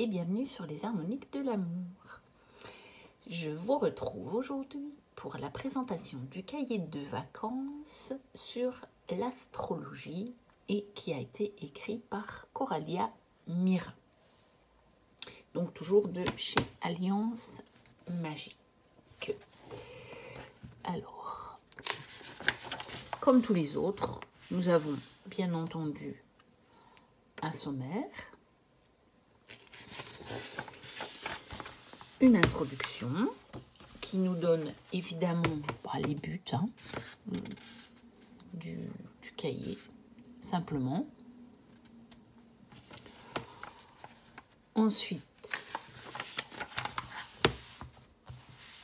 et bienvenue sur les harmoniques de l'amour. Je vous retrouve aujourd'hui pour la présentation du cahier de vacances sur l'astrologie et qui a été écrit par Coralia Mira. Donc toujours de chez Alliance Magique. Alors, comme tous les autres, nous avons bien entendu un sommaire, une introduction qui nous donne évidemment les buts du cahier, simplement. Ensuite,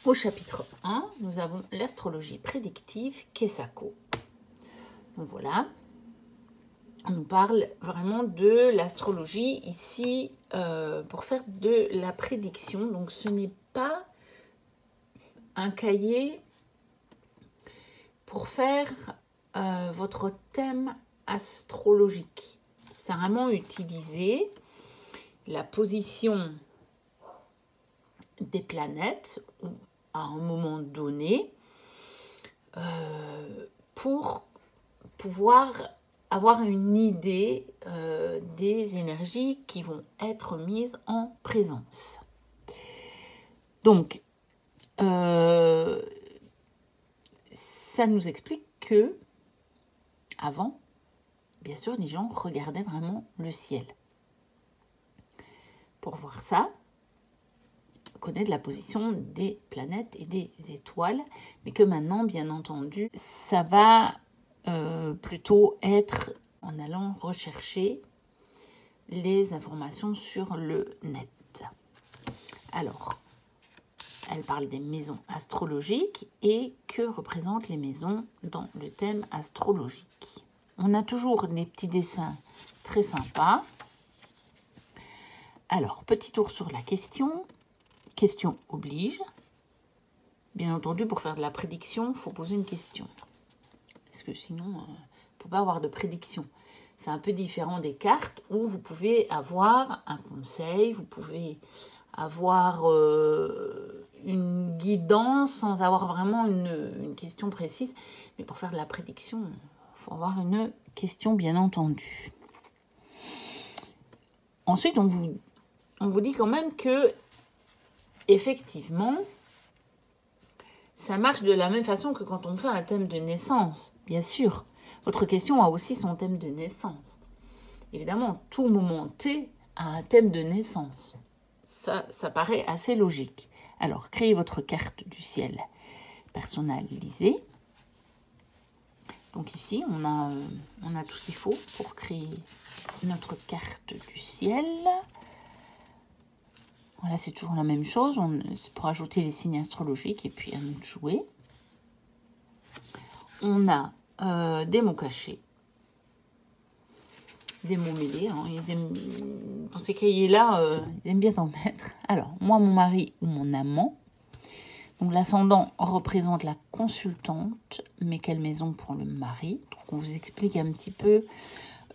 au chapitre 1, nous avons l'astrologie prédictive Kesako. Donc voilà, on nous parle vraiment de l'astrologie ici pour faire de la prédiction. Donc ce n'est pas un cahier pour faire votre thème astrologique. C'est vraiment utiliser la position des planètes à un moment donné pour pouvoir avoir une idée des énergies qui vont être mises en présence. Donc, ça nous explique que avant, bien sûr, les gens regardaient vraiment le ciel. Pour voir ça, on connaît de la position des planètes et des étoiles, mais que maintenant, bien entendu, ça va plutôt être en allant rechercher les informations sur le net. Alors, elle parle des maisons astrologiques et que représentent les maisons dans le thème astrologique. On a toujours des petits dessins très sympas. Alors, petit tour sur la question. Question oblige. Bien entendu, pour faire de la prédiction, il faut poser une question. Parce que sinon, on ne peut pas avoir de prédiction. C'est un peu différent des cartes où vous pouvez avoir un conseil, vous pouvez avoir une guidance sans avoir vraiment une question précise. Mais pour faire de la prédiction, il faut avoir une question bien entendu. Ensuite, on vous dit quand même que, effectivement, ça marche de la même façon que quand on fait un thème de naissance. Bien sûr, votre question a aussi son thème de naissance. Évidemment, tout moment T a un thème de naissance. Ça paraît assez logique. Alors, créez votre carte du ciel personnalisée. Donc ici, on a tout ce qu'il faut pour créer notre carte du ciel. Voilà, c'est toujours la même chose. C'est pour ajouter les signes astrologiques et puis un autre jouet. On a des mots cachés, des mots mêlés. Dans ces cahiers-là, ils aiment bien en mettre. Alors, moi, mon mari ou mon amant. Donc, l'ascendant représente la consultante, mais quelle maison pour le mari? Donc, on vous explique un petit peu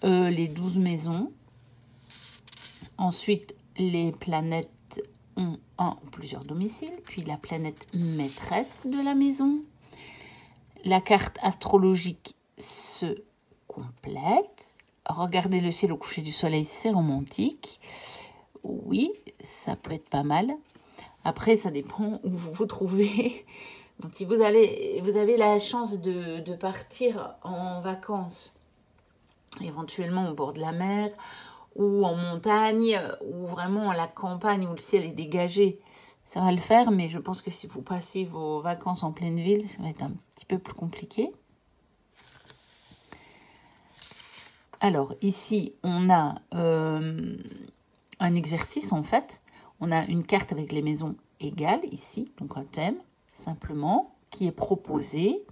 les 12 maisons. Ensuite, les planètes ont un ou plusieurs domiciles, puis la planète maîtresse de la maison. La carte astrologique se complète. Regardez le ciel au coucher du soleil, c'est romantique. Oui, ça peut être pas mal. Après, ça dépend où vous vous trouvez. Donc, si vous avez la chance de partir en vacances, éventuellement au bord de la mer, ou en montagne, ou vraiment à la campagne où le ciel est dégagé, ça va le faire, mais je pense que si vous passez vos vacances en pleine ville, ça va être un petit peu plus compliqué. Alors, ici, on a un exercice, en fait. On a une carte avec les maisons égales, ici, donc un thème, simplement, qui est proposé.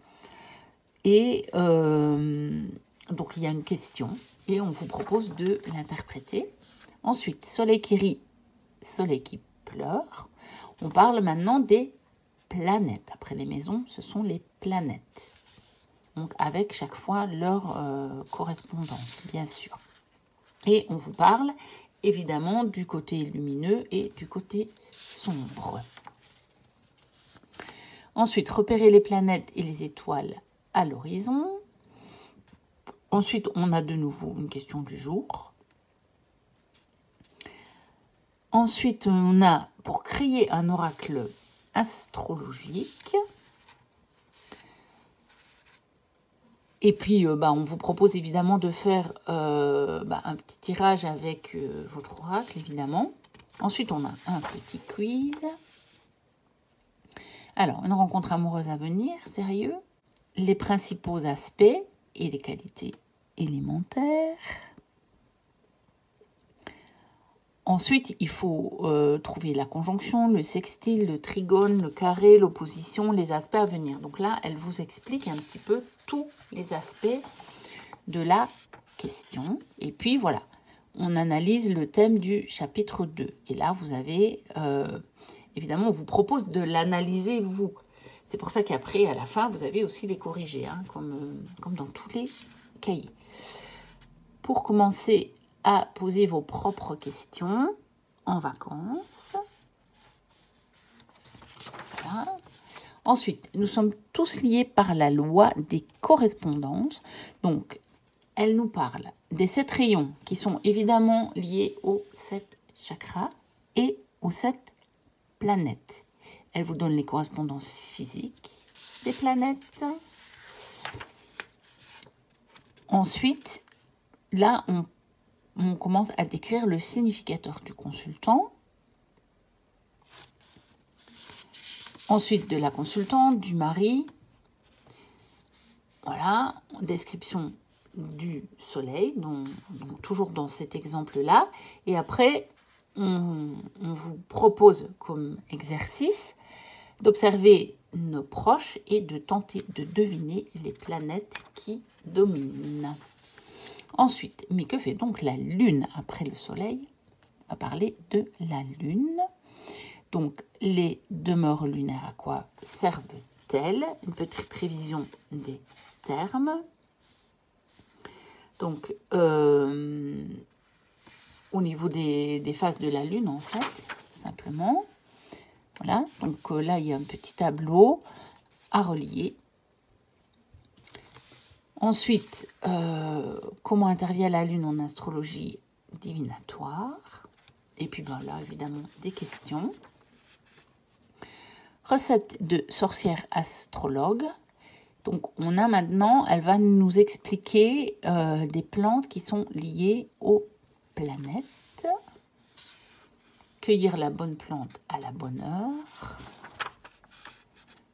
Et donc, il y a une question, et on vous propose de l'interpréter. Ensuite, soleil qui rit, soleil qui pleure. On parle maintenant des planètes. Après les maisons, ce sont les planètes. Donc, avec chaque fois leur correspondance, bien sûr. Et on vous parle évidemment du côté lumineux et du côté sombre. Ensuite, repérer les planètes et les étoiles à l'horizon. Ensuite, on a de nouveau une question du jour. Ensuite, on a pour créer un oracle astrologique. Et puis, on vous propose évidemment de faire un petit tirage avec votre oracle, évidemment. Ensuite, on a un petit quiz. Alors, une rencontre amoureuse à venir, sérieux. Les principaux aspects et les qualités élémentaires. Ensuite, il faut trouver la conjonction, le sextile, le trigone, le carré, l'opposition, les aspects à venir. Donc là, elle vous explique un petit peu tous les aspects de la question. Et puis voilà, on analyse le thème du chapitre 2. Et là, vous avez, évidemment, on vous propose de l'analyser vous. C'est pour ça qu'après, à la fin, vous avez aussi les corrigés, hein, comme dans tous les cahiers. Pour commencer à poser vos propres questions en vacances. Voilà. Ensuite, nous sommes tous liés par la loi des correspondances. Donc, elle nous parle des 7 rayons qui sont évidemment liés aux 7 chakras et aux 7 planètes. Elle vous donne les correspondances physiques des planètes. Ensuite, là, on commence à décrire le significateur du consultant. Ensuite, de la consultante, du mari. Voilà, description du soleil, toujours dans cet exemple-là. Et après, on vous propose comme exercice d'observer nos proches et de tenter de deviner les planètes qui dominent. Ensuite, mais que fait donc la Lune après le Soleil? On va parler de la Lune. Donc, les demeures lunaires, à quoi servent-elles? Une petite révision des termes. Donc, au niveau des phases de la Lune, en fait, simplement. Voilà, donc là, il y a un petit tableau à relier. Ensuite, comment intervient la Lune en astrologie divinatoire? Et puis là, évidemment, des questions. Recette de sorcière astrologue. Donc, on a maintenant, elle va nous expliquer des plantes qui sont liées aux planètes. Cueillir la bonne plante à la bonne heure.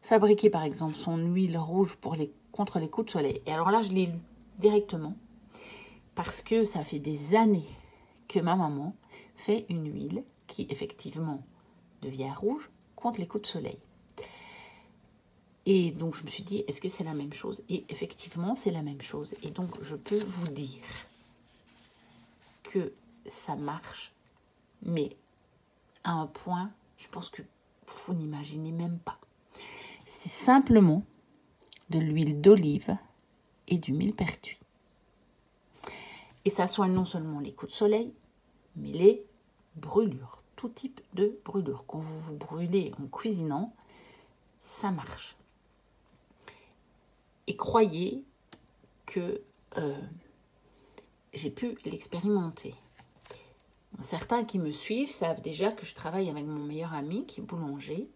Fabriquer, par exemple, son huile rouge contre les coups de soleil. Et alors là, je l'ai lu directement parce que ça fait des années que ma maman fait une huile qui, effectivement, devient rouge contre les coups de soleil. Et donc, je me suis dit, est-ce que c'est la même chose? Et effectivement, c'est la même chose. Et donc, je peux vous dire que ça marche, mais à un point, je pense que vous n'imaginez même pas. C'est simplement de l'huile d'olive et du millepertuis. Et ça soigne non seulement les coups de soleil, mais les brûlures, tout type de brûlures. Quand vous vous brûlez en cuisinant, ça marche. Et croyez que j'ai pu l'expérimenter. Certains qui me suivent savent déjà que je travaille avec mon meilleur ami qui est boulanger.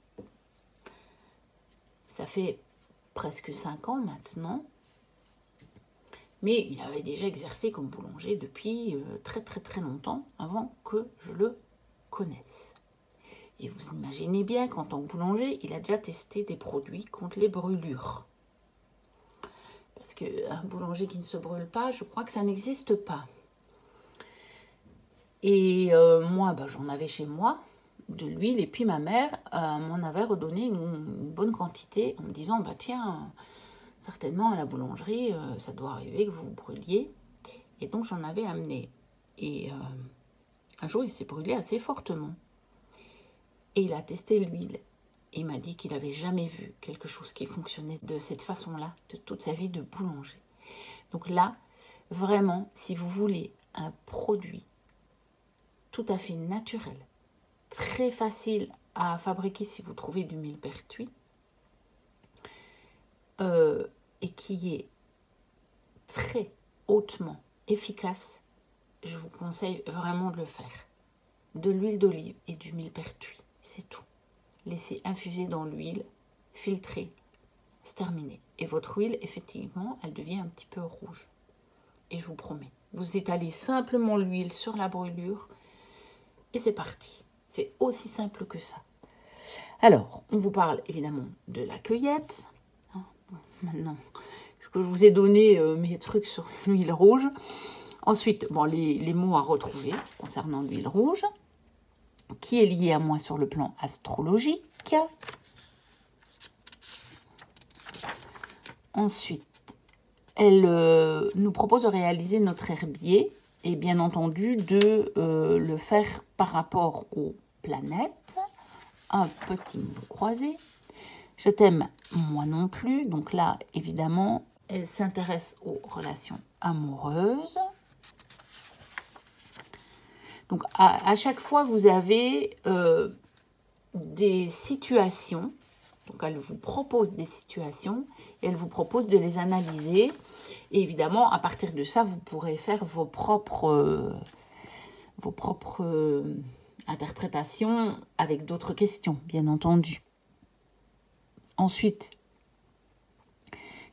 Ça fait presque 5 ans maintenant. Mais il avait déjà exercé comme boulanger depuis très très très longtemps avant que je le connaisse. Et vous imaginez bien qu'en tant que boulanger, il a déjà testé des produits contre les brûlures. Parce qu'un boulanger qui ne se brûle pas, je crois que ça n'existe pas. Et moi, j'en avais chez moi de l'huile. Et puis ma mère m'en avait redonné une bonne quantité en me disant, tiens, certainement à la boulangerie, ça doit arriver que vous vous brûliez. Et donc j'en avais amené. Et un jour, il s'est brûlé assez fortement. Et il a testé l'huile. Il m'a dit qu'il n'avait jamais vu quelque chose qui fonctionnait de cette façon-là, de toute sa vie de boulanger. Donc là, vraiment, si vous voulez un produit tout à fait naturel, très facile à fabriquer si vous trouvez du millepertuis, et qui est très hautement efficace. Je vous conseille vraiment de le faire. De l'huile d'olive et du millepertuis, c'est tout. Laissez infuser dans l'huile, filtrer, c'est terminé. Et votre huile, effectivement, elle devient un petit peu rouge. Et je vous promets, vous étalez simplement l'huile sur la brûlure et c'est parti. C'est aussi simple que ça. Alors, on vous parle évidemment de la cueillette. Maintenant que je vous ai donné mes trucs sur l'huile rouge. Ensuite, bon, les mots à retrouver concernant l'huile rouge, qui est liée à moi sur le plan astrologique. Ensuite, elle nous propose de réaliser notre herbier et bien entendu de le faire par rapport aux planètes. Un petit mot croisé. Je t'aime, moi non plus. Donc là, évidemment, elle s'intéresse aux relations amoureuses. Donc, à chaque fois, vous avez des situations. Donc, elle vous propose des situations et elle vous propose de les analyser. Et évidemment, à partir de ça, vous pourrez faire vos propres interprétations avec d'autres questions, bien entendu. Ensuite,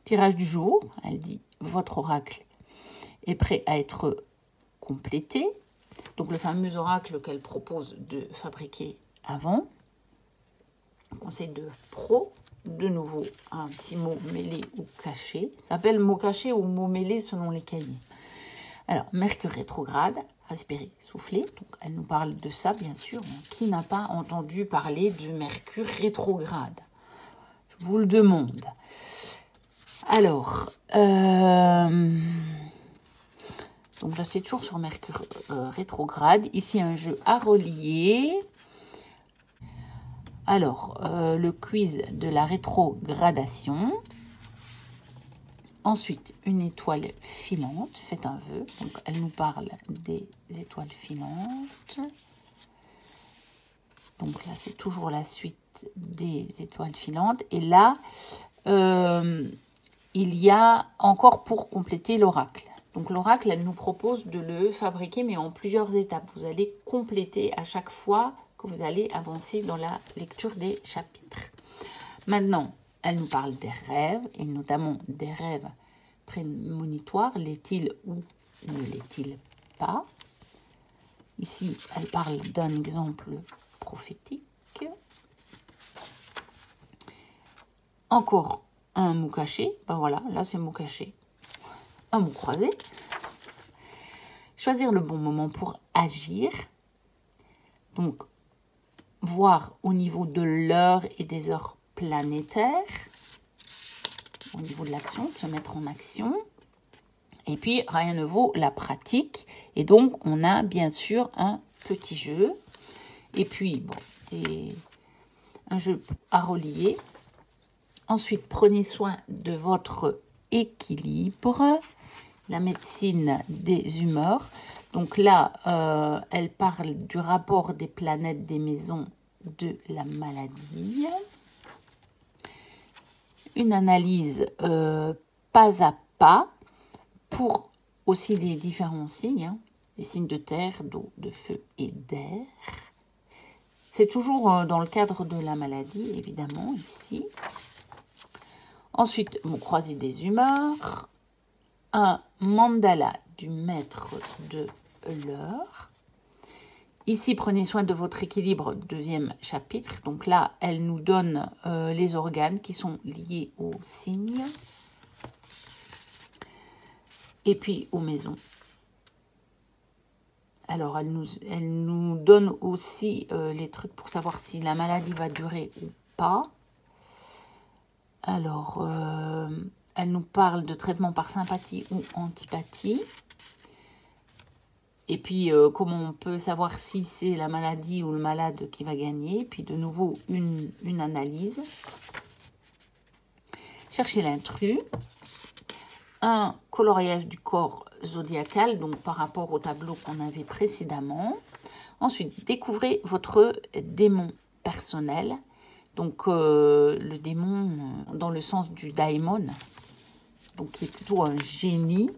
tirage du jour. Elle dit, votre oracle est prêt à être complété. Donc, le fameux oracle qu'elle propose de fabriquer avant. Conseil de pro. De nouveau, un petit mot mêlé ou caché. Ça s'appelle mot caché ou mot mêlé selon les cahiers. Alors, Mercure rétrograde, respirer, souffler. Donc, elle nous parle de ça, bien sûr. Qui n'a pas entendu parler du Mercure rétrograde? Je vous le demande. Alors, donc là, c'est toujours sur Mercure rétrograde. Ici, un jeu à relier. Alors, le quiz de la rétrogradation. Ensuite, une étoile filante. Faites un vœu. Donc, elle nous parle des étoiles filantes. Donc là, c'est toujours la suite des étoiles filantes. Et là, il y a encore pour compléter l'oracle. Donc, l'oracle, elle nous propose de le fabriquer, mais en plusieurs étapes. Vous allez compléter à chaque fois que vous allez avancer dans la lecture des chapitres. Maintenant, elle nous parle des rêves, et notamment des rêves prémonitoires. L'est-il ou ne l'est-il pas? Ici, elle parle d'un exemple prophétique. Encore un mot caché. Ben voilà, là c'est mot caché. Un mot croisé. Choisir le bon moment pour agir. Donc, voir au niveau de l'heure et des heures planétaires. Au niveau de l'action, se mettre en action. Et puis, rien ne vaut la pratique. Et donc, on a bien sûr un petit jeu. Et puis, bon, un jeu à relier. Ensuite, prenez soin de votre équilibre. La médecine des humeurs. Donc là, elle parle du rapport des planètes, des maisons, de la maladie. Une analyse pas à pas pour aussi les différents signes. Hein, les signes de terre, d'eau, de feu et d'air. C'est toujours dans le cadre de la maladie, évidemment, ici. Ensuite, mot croisé des humeurs. Un mandala du maître de l'heure. Ici, prenez soin de votre équilibre, deuxième chapitre. Donc là, elle nous donne les organes qui sont liés aux signes. Et puis aux maisons. Alors, elle nous donne aussi les trucs pour savoir si la maladie va durer ou pas. Alors, elle nous parle de traitement par sympathie ou antipathie. Et puis, comment on peut savoir si c'est la maladie ou le malade qui va gagner. Puis, de nouveau, une analyse. Chercher l'intrus. Un coloriage du corps zodiacal, donc par rapport au tableau qu'on avait précédemment. Ensuite, découvrez votre démon personnel. Donc, le démon dans le sens du daimon, donc qui est plutôt un génie.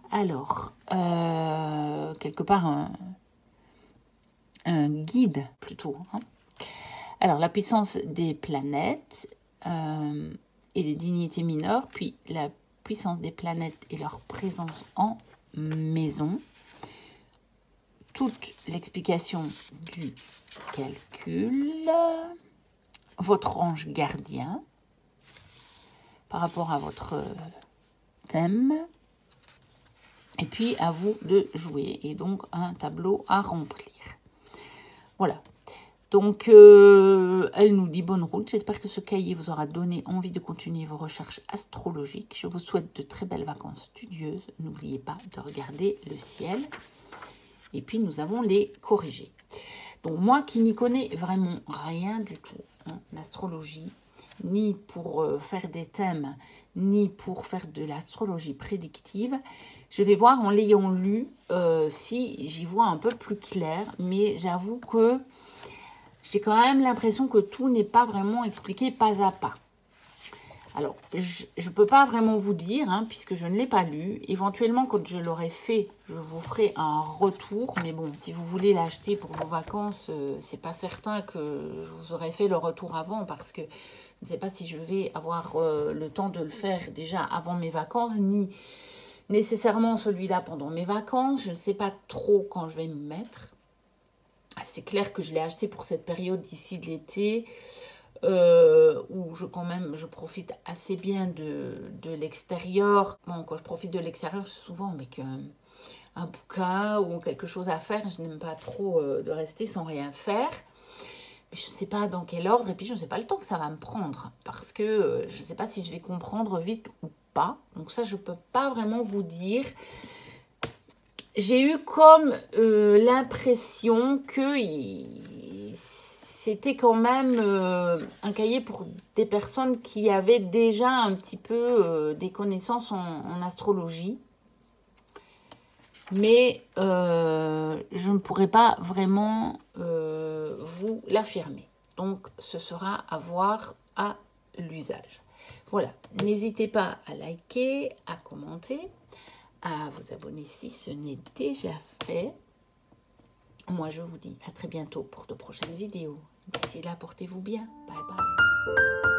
Alors, quelque part, un guide plutôt. Alors, la puissance des planètes et des dignités mineures, puis la puissance des planètes et leur présence en maison. Toute l'explication du calcul, votre ange gardien par rapport à votre thème, et puis à vous de jouer, et donc un tableau à remplir. Voilà, donc elle nous dit bonne route. J'espère que ce cahier vous aura donné envie de continuer vos recherches astrologiques. Je vous souhaite de très belles vacances studieuses. N'oubliez pas de regarder le ciel. Et puis, nous avons les corrigés. Donc, moi qui n'y connais vraiment rien du tout en astrologie, ni pour faire des thèmes, ni pour faire de l'astrologie prédictive, je vais voir en l'ayant lu si j'y vois un peu plus clair. Mais j'avoue que j'ai quand même l'impression que tout n'est pas vraiment expliqué pas à pas. Alors, je ne peux pas vraiment vous dire, puisque je ne l'ai pas lu. Éventuellement, quand je l'aurai fait, je vous ferai un retour. Mais bon, si vous voulez l'acheter pour vos vacances, c'est pas certain que je vous aurai fait le retour avant, parce que je ne sais pas si je vais avoir le temps de le faire déjà avant mes vacances, ni nécessairement celui-là pendant mes vacances. Je ne sais pas trop quand je vais me mettre. C'est clair que je l'ai acheté pour cette période d'ici de l'été. Où je profite assez bien de l'extérieur. Bon, quand je profite de l'extérieur, c'est souvent avec un bouquin ou quelque chose à faire. Je n'aime pas trop de rester sans rien faire. Mais je ne sais pas dans quel ordre, et puis je ne sais pas le temps que ça va me prendre. Parce que je ne sais pas si je vais comprendre vite ou pas. Donc ça, je ne peux pas vraiment vous dire. J'ai eu comme l'impression que c'était quand même un cahier pour des personnes qui avaient déjà un petit peu des connaissances en astrologie. Mais je ne pourrais pas vraiment vous l'affirmer. Donc, ce sera à voir à l'usage. Voilà, n'hésitez pas à liker, à commenter, à vous abonner si ce n'est déjà fait. Moi, je vous dis à très bientôt pour de prochaines vidéos. D'ici là, portez-vous bien. Bye bye.